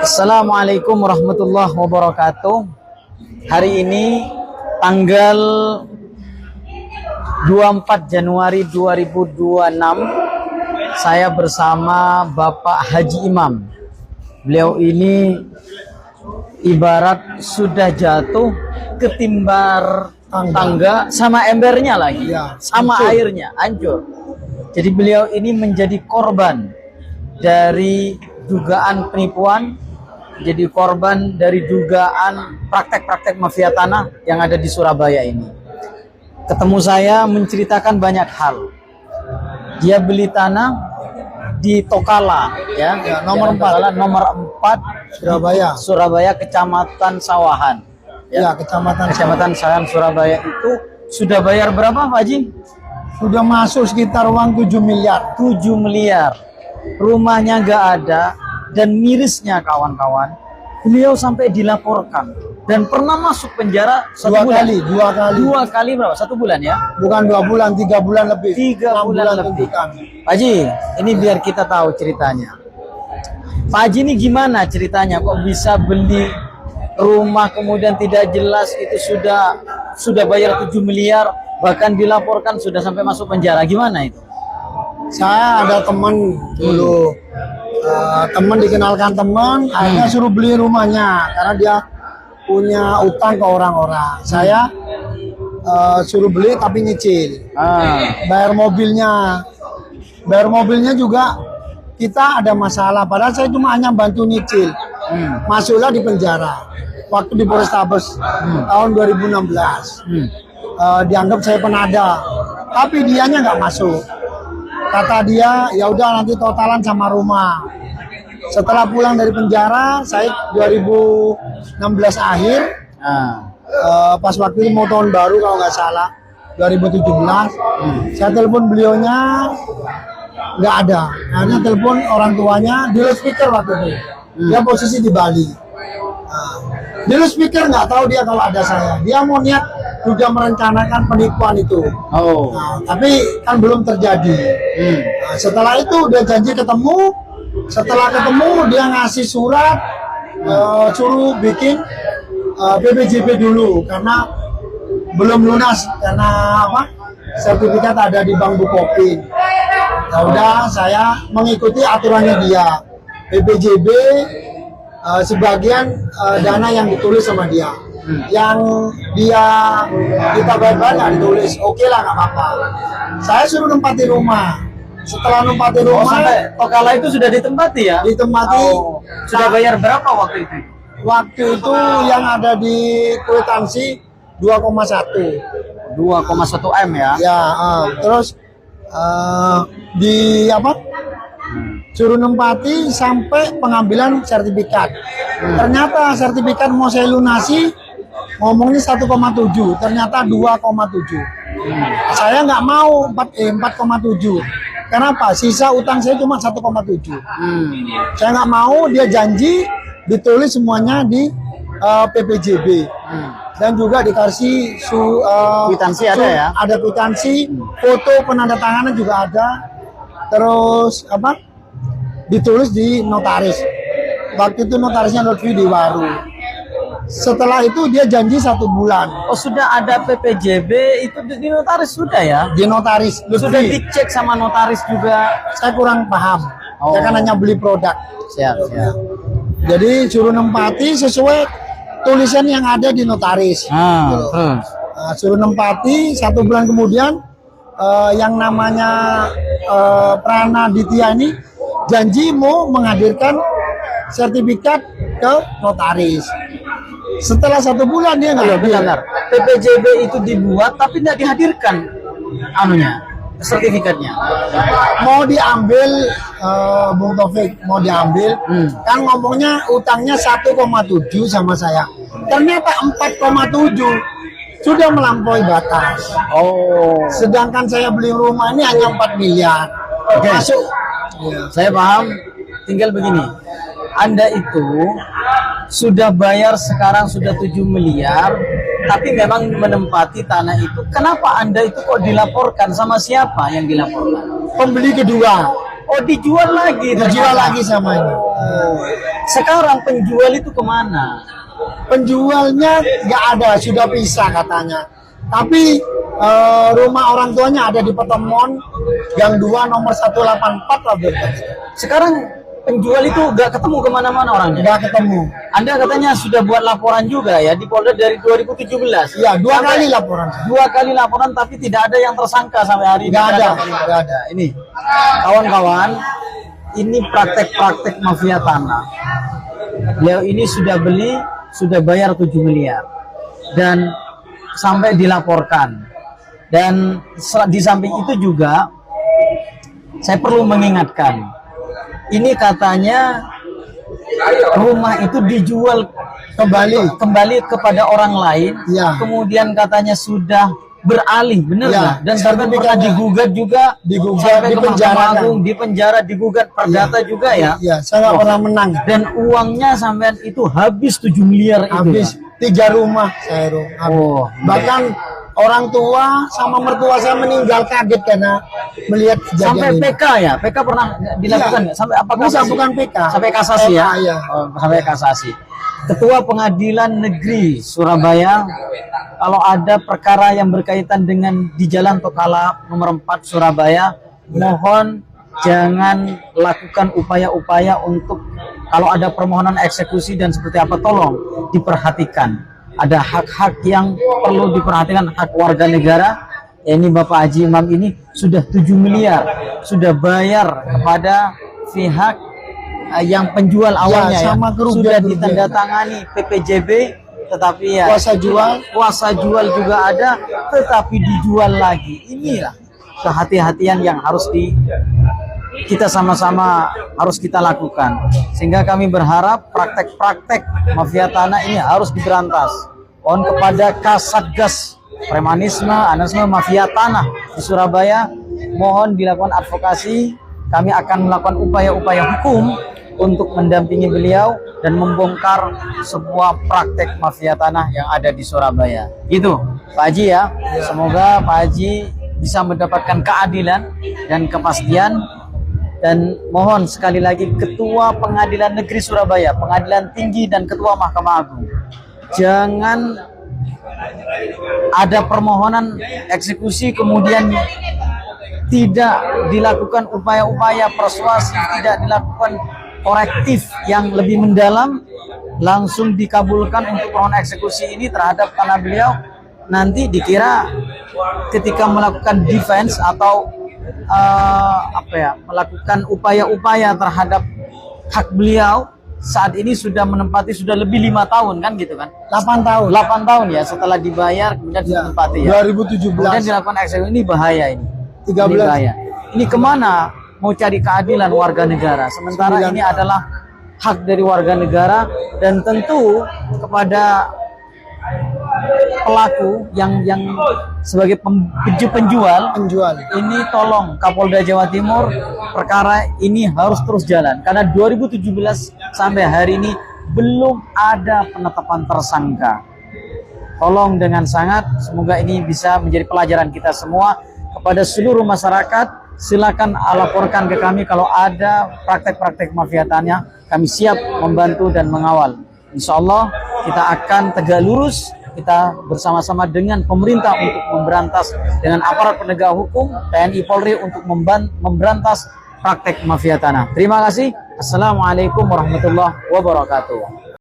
Assalamualaikum warahmatullahi wabarakatuh. Hari ini tanggal 24 Januari 2026, saya bersama Bapak Haji Imam. Beliau ini ibarat sudah jatuh ketimbar tangga sama embernya lagi, ya, sama hancur. airnya hancur. Jadi beliau ini menjadi korban dari dugaan penipuan, jadi korban dari dugaan praktek-praktek mafia tanah yang ada di Surabaya ini. Ketemu saya menceritakan banyak hal. Dia beli tanah di Tokala, ya, nomor 4. nomor 4 Surabaya, Kecamatan Sawahan. Ya, Kecamatan Sawahan Surabaya itu sudah bayar berapa, Pak Haji? Sudah masuk sekitar uang 7 miliar. 7 miliar. Rumahnya nggak ada, dan mirisnya kawan-kawan, beliau sampai dilaporkan dan pernah masuk penjara Dua kali berapa? 1 bulan ya? Bukan 2 bulan, 3 bulan lebih. 3 bulan lebih. Pak Haji, ini biar kita tahu ceritanya. Pak Haji ini gimana ceritanya? Kok bisa beli rumah kemudian tidak jelas, itu sudah bayar 7 miliar, bahkan dilaporkan sudah sampai masuk penjara. Gimana itu? Saya ada teman dulu, teman dikenalkan teman, akhirnya suruh beli rumahnya karena dia punya utang ke orang-orang. Saya suruh beli tapi nyicil. Bayar mobilnya juga kita ada masalah, padahal saya cuma hanya bantu nyicil. Masuklah di penjara waktu di Polrestabes tahun 2016. Dianggap saya penada, tapi dianya nggak masuk. Kata dia, ya udah nanti totalan sama rumah. Setelah pulang dari penjara, saya 2016 akhir, pas waktu itu mau tahun baru kalau nggak salah, 2017, saya telepon beliaunya, nggak ada. Akhirnya telepon orang tuanya, di loudspeaker waktu itu. Dia posisi di Bali. Di loudspeaker nggak tahu dia kalau ada saya. Dia mau niat juga merencanakan penipuan itu. Tapi kan belum terjadi. Setelah itu dia janji ketemu. Setelah ketemu dia ngasih surat, suruh bikin PPJB dulu karena belum lunas, karena apa? Sertifikat ada di Bank Bukopin. Ya udah, saya mengikuti aturannya dia. PPJB sebagian dana yang ditulis sama dia. Yang kita bayar nggak ditulis, oke lah, nggak apa-apa. Saya suruh nempati rumah. Setelah nempati rumah, sampai Tokala itu sudah ditempati ya? Ditempati. Sudah bayar berapa waktu itu? Waktu itu yang ada di kwitansi 2,1. 2,1 M ya? Ya, terus di apa? Suruh nempati sampai pengambilan sertifikat. Ternyata sertifikat mau saya lunasi, ngomongnya 1,7, ternyata 2,7. Saya nggak mau 4,7. Kenapa? Sisa utang saya cuma 1,7. Saya nggak mau, dia janji ditulis semuanya di PPJB. Dan juga dikasih kwitansi ada ya? Ada kwitansi, foto penandatanganan juga ada. Terus apa? Ditulis di notaris. Waktu itu notarisnya Lutfi di Waru. Setelah itu dia janji 1 bulan. Oh, sudah ada PPJB itu di notaris sudah ya? Di notaris Lutfi. Sudah dicek sama notaris juga. Saya kurang paham. Saya kan hanya beli produk. Siap. Jadi suruh nempati sesuai tulisan yang ada di notaris. Terus? Suruh nempati, 1 bulan kemudian yang namanya Pranaditya ini janji mau menghadirkan sertifikat ke notaris. Setelah 1 bulan dia nggak hadir. PPJB itu dibuat tapi tidak dihadirkan sertifikatnya. Mau diambil, Bung Taufik, mau diambil. Kan ngomongnya utangnya 1,7 sama saya. Ternyata 4,7. Sudah melampaui batas. Sedangkan saya beli rumah ini hanya 4 miliar. Masuk. Saya paham. Tinggal begini. Anda itu sudah bayar sekarang sudah 7 miliar, tapi memang menempati tanah itu. Kenapa Anda itu kok dilaporkan? Sama siapa yang dilaporkan? Pembeli kedua. Oh, dijual lagi. Dijual lagi sama ini. Sekarang penjual itu kemana? Penjualnya nggak ada, sudah pisah katanya. Tapi rumah orang tuanya ada di Petemon, Gang 2 nomor 184 lah berarti. Sekarang penjual itu nggak ketemu kemana-mana orangnya? Nggak ketemu. Anda katanya sudah buat laporan juga ya di Polda dari 2017? Iya, dua kali laporan. 2 kali laporan tapi tidak ada yang tersangka sampai hari ini? Nggak ada, nggak ada. Ini, kawan-kawan, ini praktek-praktek mafia tanah. Beliau ini sudah beli, sudah bayar 7 miliar. Dan sampai dilaporkan. Dan di samping itu juga saya perlu mengingatkan, ini katanya rumah itu dijual kembali kepada orang lain, ya. Kemudian katanya sudah beralih, benar ya. nggak? Dan sampai pernah digugat juga, sampai di ke penjara, Mahkamah Agung, di penjara, digugat perdata juga ya. Iya, saya nggak pernah menang. Dan uangnya sampean itu habis 7 miliar habis itu. 3 rumah saya Oh, bahkan orang tua sama mertua saya meninggal kaget karena melihat sampai kejadian ini. PK ya, PK pernah dilakukan nggak? Sampai apa? Bukan PK, sampai kasasi ya? Iya. Oh, sampai kasasi. Ketua Pengadilan Negeri Surabaya, kalau ada perkara yang berkaitan dengan di Jalan Tokala nomor 4 Surabaya, mohon jangan lakukan upaya-upaya untuk kalau ada permohonan eksekusi dan seperti apa, tolong diperhatikan. Ada hak-hak yang perlu diperhatikan, hak warga negara. Ini Bapak Haji Imam ini sudah 7 miliar, sudah bayar kepada pihak yang penjual awalnya ya, sudah ditandatangani PPJB, tetapi ya kuasa jual juga ada, tetapi dijual lagi. Inilah kehati-hatian yang harus kita sama-sama harus kita lakukan, sehingga kami berharap praktek-praktek mafia tanah ini harus diberantas. Mohon kepada Kasatgas Premanisme, Anarkisme, Mafia Tanah di Surabaya, mohon dilakukan advokasi. Kami akan melakukan upaya-upaya hukum untuk mendampingi beliau dan membongkar sebuah praktek mafia tanah yang ada di Surabaya. Gitu, Pak Haji ya. Semoga Pak Haji bisa mendapatkan keadilan dan kepastian. Dan mohon sekali lagi Ketua Pengadilan Negeri Surabaya, Pengadilan Tinggi dan Ketua Mahkamah Agung, jangan ada permohonan eksekusi kemudian tidak dilakukan upaya-upaya persuasi, tidak dilakukan korektif yang lebih mendalam, langsung dikabulkan untuk permohonan eksekusi ini terhadap tanah beliau. Nanti dikira ketika melakukan defense atau melakukan upaya-upaya terhadap hak beliau, saat ini sudah menempati sudah lebih 5 tahun kan gitu kan, 8 tahun 8 tahun ya setelah dibayar kemudian ditempati ya 2017 kemudian dilakukan eksekusi. Ini bahaya, ini 13 ini bahaya. Ini kemana mau cari keadilan warga negara, sementara ini adalah hak dari warga negara. Dan tentu kepada pelaku yang sebagai penjual ini, tolong Kapolda Jawa Timur, perkara ini harus terus jalan karena 2017 sampai hari ini belum ada penetapan tersangka. Tolong dengan sangat, semoga ini bisa menjadi pelajaran kita semua. Kepada seluruh masyarakat, silakan laporkan ke kami kalau ada praktek-praktek mafia tanah. Kami siap membantu dan mengawal. Insya Allah kita akan tegak lurus, kita bersama-sama dengan pemerintah untuk memberantas, dengan aparat penegak hukum, TNI Polri untuk memberantas praktek mafia tanah. Terima kasih. Assalamualaikum warahmatullahi wabarakatuh.